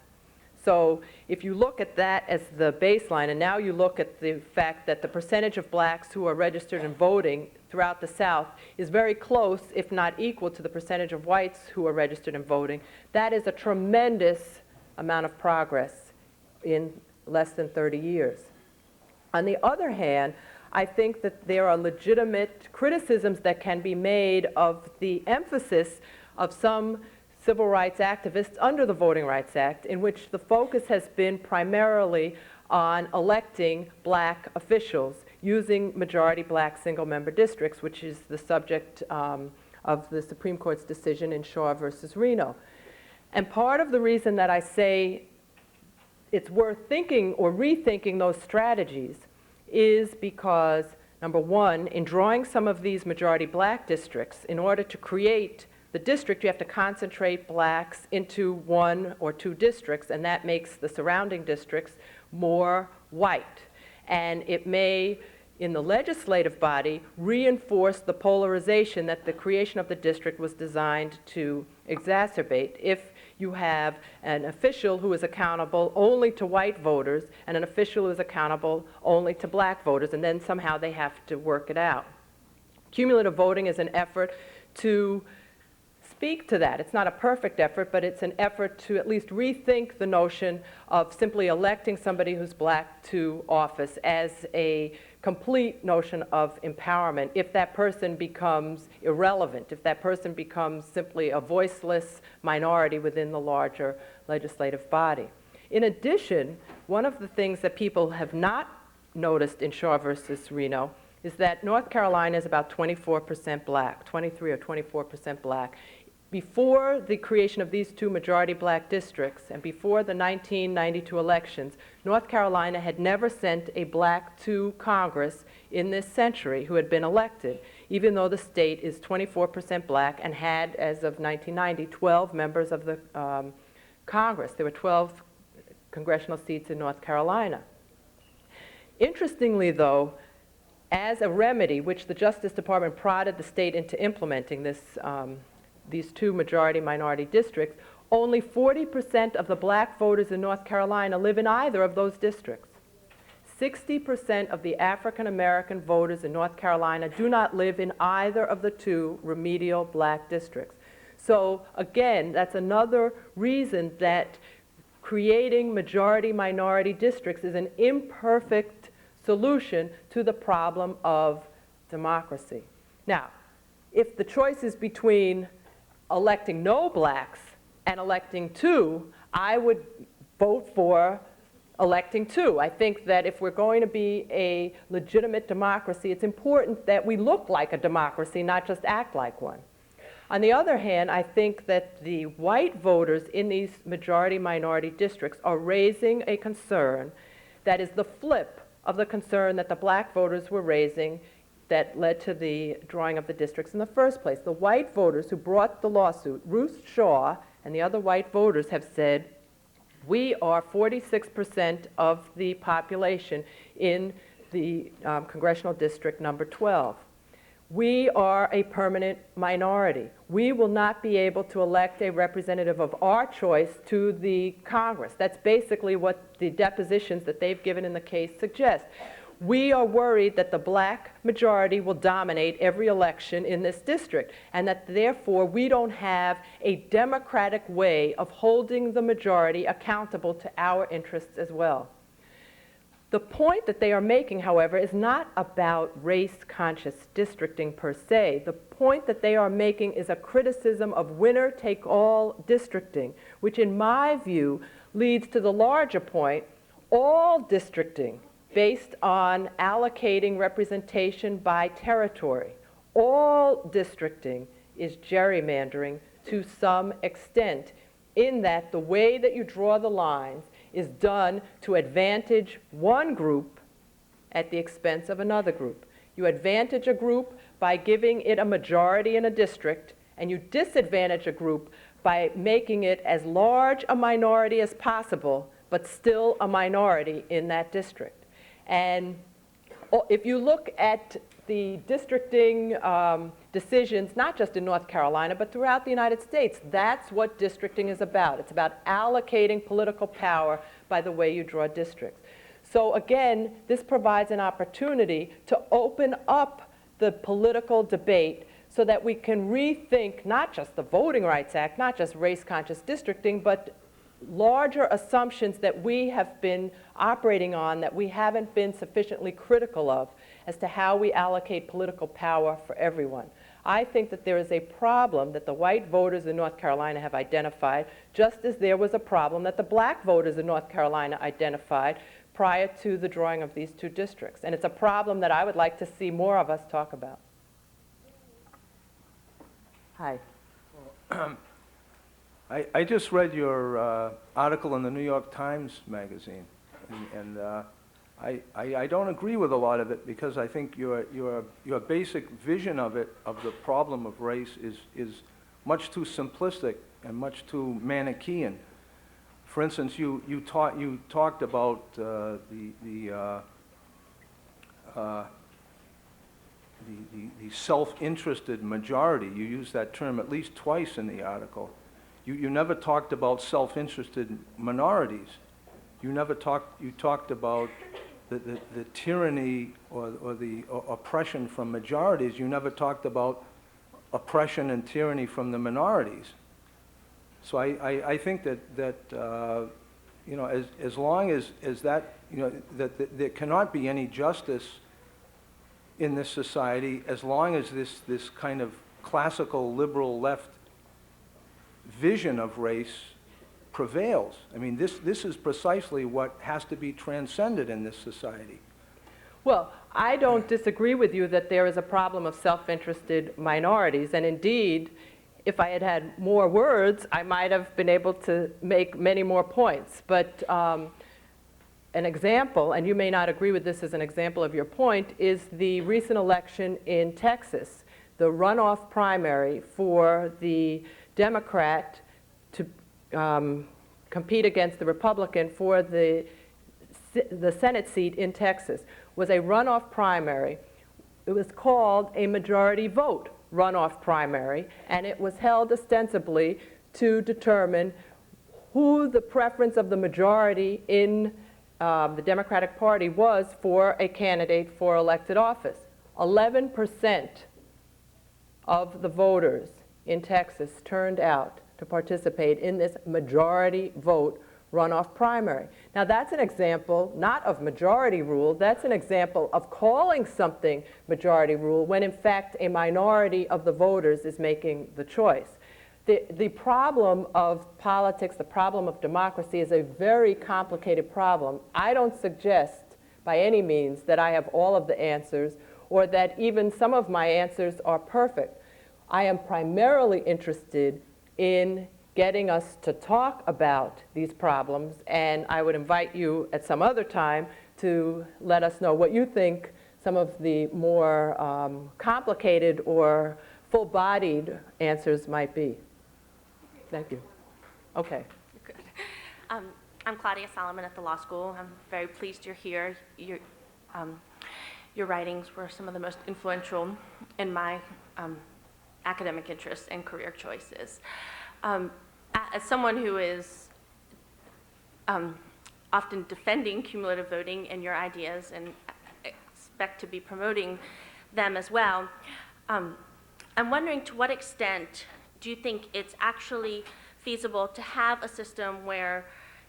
So if you look at that as the baseline, and now you look at the fact that the percentage of blacks who are registered and voting throughout the South is very close, if not equal, to the percentage of whites who are registered and voting, that is a tremendous amount of progress in less than 30 years. On the other hand, I think that there are legitimate criticisms that can be made of the emphasis of some civil rights activists under the Voting Rights Act, in which the focus has been primarily on electing black officials using majority black single-member districts, which is the subject of the Supreme Court's decision in Shaw versus Reno. And part of the reason that I say it's worth thinking or rethinking those strategies is because Number one, in drawing some of these majority black districts, in order to create the district, you have to concentrate blacks into one or two districts, and that makes the surrounding districts more white. And it may, in the legislative body, reinforce the polarization that the creation of the district was designed to exacerbate. If you have an official who is accountable only to white voters and an official who is accountable only to black voters, and then somehow they have to work it out. Cumulative voting is an effort to speak to that. It's not a perfect effort, but it's an effort to at least rethink the notion of simply electing somebody who's black to office as a complete notion of empowerment if that person becomes irrelevant, if that person becomes simply a voiceless minority within the larger legislative body. In addition, one of the things that people have not noticed in Shaw versus Reno is that North Carolina is about 24% black, 23 or 24% black. Before the creation of these two majority black districts and before the 1992 elections, North Carolina had never sent a black to Congress in this century who had been elected, even though the state is 24% black and had, as of 1990, 12 members of the Congress. There were 12 congressional seats in North Carolina. Interestingly, though, as a remedy, which the Justice Department prodded the state into implementing this these two majority-minority districts, only 40% of the black voters in North Carolina live in either of those districts. 60% of the African-American voters in North Carolina do not live in either of the two remedial black districts. So again, that's another reason that creating majority-minority districts is an imperfect solution to the problem of democracy. Now, if the choice is between electing no blacks and electing two, I would vote for electing two. I think that if we're going to be a legitimate democracy, it's important that we look like a democracy, not just act like one. On the other hand, I think that the white voters in these majority-minority districts are raising a concern that is the flip of the concern that the black voters were raising that led to the drawing of the districts in the first place. The white voters who brought the lawsuit, Ruth Shaw and the other white voters, have said, we are 46% of the population in the congressional district number 12. We are a permanent minority. We will not be able to elect a representative of our choice to the Congress. That's basically what the depositions that they've given in the case suggest. We are worried that the black majority will dominate every election in this district, and that therefore we don't have a democratic way of holding the majority accountable to our interests as well. The point that they are making, however, is not about race-conscious districting per se. The point that they are making is a criticism of winner-take-all districting, which in my view leads to the larger point, all districting based on allocating representation by territory. All districting is gerrymandering to some extent, in that the way that you draw the lines is done to advantage one group at the expense of another group. You advantage a group by giving it a majority in a district, and you disadvantage a group by making it as large a minority as possible, but still a minority in that district. And if you look at the districting decisions, not just in North Carolina, but throughout the United States, that's what districting is about. It's about allocating political power by the way you draw districts. So again, this provides an opportunity to open up the political debate so that we can rethink not just the Voting Rights Act, not just race-conscious districting, but larger assumptions that we have been operating on that we haven't been sufficiently critical of as to how we allocate political power for everyone. I think that there is a problem that the white voters in North Carolina have identified, just as there was a problem that the black voters in North Carolina identified prior to the drawing of these two districts. And it's a problem that I would like to see more of us talk about. Hi. I just read your article in the New York Times magazine, and I don't agree with a lot of it, because I think your basic vision of it, of the problem of race, is much too simplistic and much too Manichaean. For instance, you talked about the self-interested majority. You used that term at least twice in the article. You never talked about self-interested minorities. You talked about the tyranny or the oppression from majorities. You never talked about oppression and tyranny from the minorities. So I think that you know, as long as that, you know, that there cannot be any justice in this society as long as this kind of classical liberal left vision of race prevails. I mean, this is precisely what has to be transcended in this society. Well, I don't disagree with you that there is a problem of self-interested minorities, and indeed, if I had had more words, I might have been able to make many more points. But an example, and you may not agree with this as an example of your point, is the recent election in Texas, the runoff primary for the Democrat to compete against the Republican for the Senate seat in Texas was a runoff primary. It was called a majority vote runoff primary, and it was held ostensibly to determine who the preference of the majority in the Democratic Party was for a candidate for elected office. 11% of the voters in Texas turned out to participate in this majority vote runoff primary. Now that's an example not of majority rule, that's an example of calling something majority rule when in fact a minority of the voters is making the choice. The problem of politics, the problem of democracy is a very complicated problem. I don't suggest by any means that I have all of the answers or that even some of my answers are perfect. I am primarily interested in getting us to talk about these problems, and I would invite you at some other time to let us know what you think some of the more complicated or full-bodied answers might be. Thank you. Okay. Good. I'm Claudia Solomon at the law school. I'm very pleased you're here. Your writings were some of the most influential in my academic interests and career choices. As someone who is often defending cumulative voting and your ideas and expect to be promoting them as well, I'm wondering to what extent do you think it's actually feasible to have a system where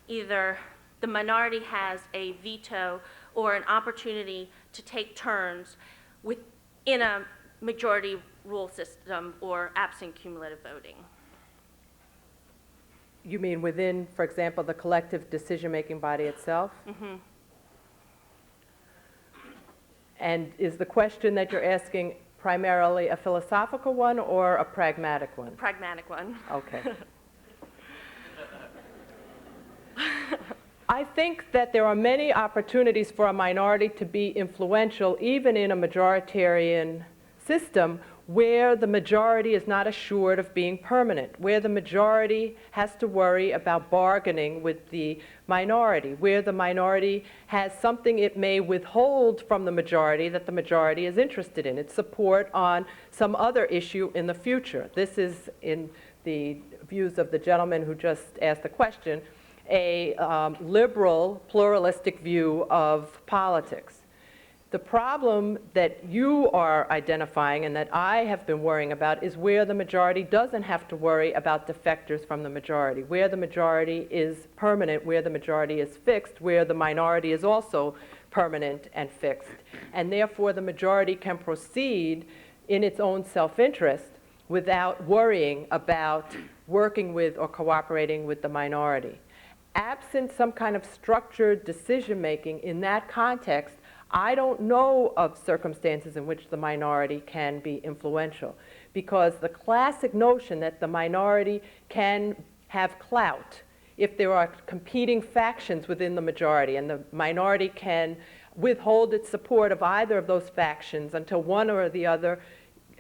either the minority has a veto or an opportunity to take turns within a majority rule system or absent cumulative voting? You mean within, for example, the collective decision-making body itself? Mm-hmm. And is the question that you're asking primarily a philosophical one or a pragmatic one? Pragmatic one. Okay. I think that there are many opportunities for a minority to be influential, even in a majoritarian system, where the majority is not assured of being permanent, where the majority has to worry about bargaining with the minority, where the minority has something it may withhold from the majority that the majority is interested in, its support on some other issue in the future. This is, in the views of the gentleman who just asked the question, a liberal, pluralistic view of politics. The problem that you are identifying and that I have been worrying about is where the majority doesn't have to worry about defectors from the majority, where the majority is permanent, where the majority is fixed, where the minority is also permanent and fixed. And therefore, the majority can proceed in its own self-interest without worrying about working with or cooperating with the minority. Absent some kind of structured decision-making in that context, I don't know of circumstances in which the minority can be influential, because the classic notion that the minority can have clout if there are competing factions within the majority and the minority can withhold its support of either of those factions until one or the other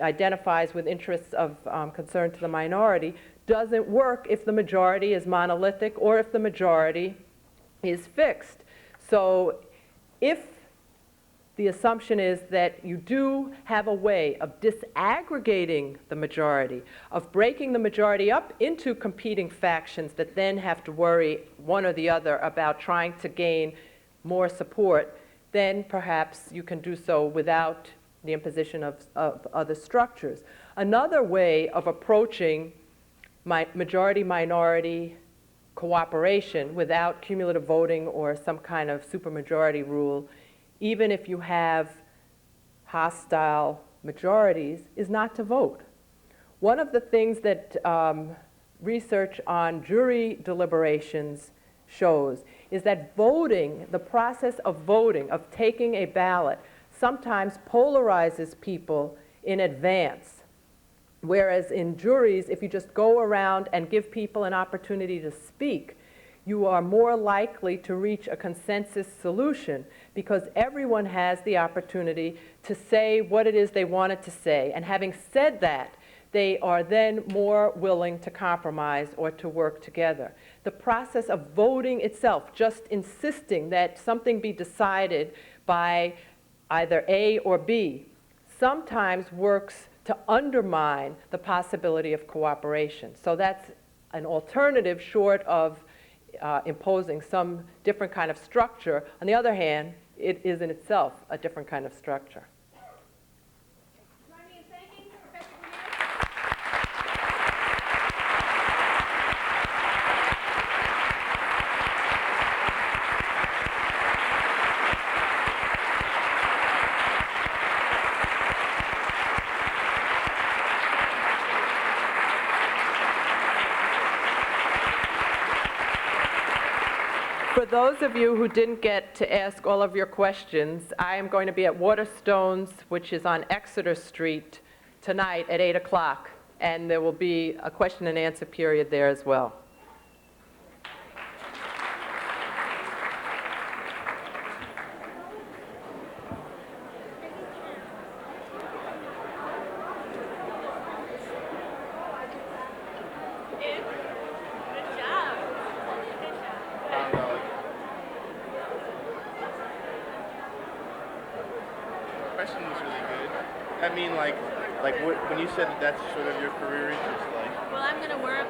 identifies with interests of concern to the minority doesn't work if the majority is monolithic or if the majority is fixed. So if the assumption is that you do have a way of disaggregating the majority, of breaking the majority up into competing factions that then have to worry one or the other about trying to gain more support, then perhaps you can do so without the imposition of other structures. Another way of approaching majority-minority cooperation without cumulative voting or some kind of supermajority rule, even if you have hostile majorities, is not to vote. One of the things that research on jury deliberations shows is that voting, the process of voting, of taking a ballot, sometimes polarizes people in advance. Whereas in juries, if you just go around and give people an opportunity to speak, you are more likely to reach a consensus solution because everyone has the opportunity to say what it is they wanted to say. And having said that, they are then more willing to compromise or to work together. The process of voting itself, just insisting that something be decided by either A or B, sometimes works to undermine the possibility of cooperation. So that's an alternative short of imposing some different kind of structure. On the other hand, it is in itself a different kind of structure. For those of you who didn't get to ask all of your questions, I am going to be at Waterstones, which is on Exeter Street, tonight at 8 o'clock, and there will be a question and answer period there as well. Question was really good. I mean, like when you said that that's sort of your career interest, like. Well, I'm going to work,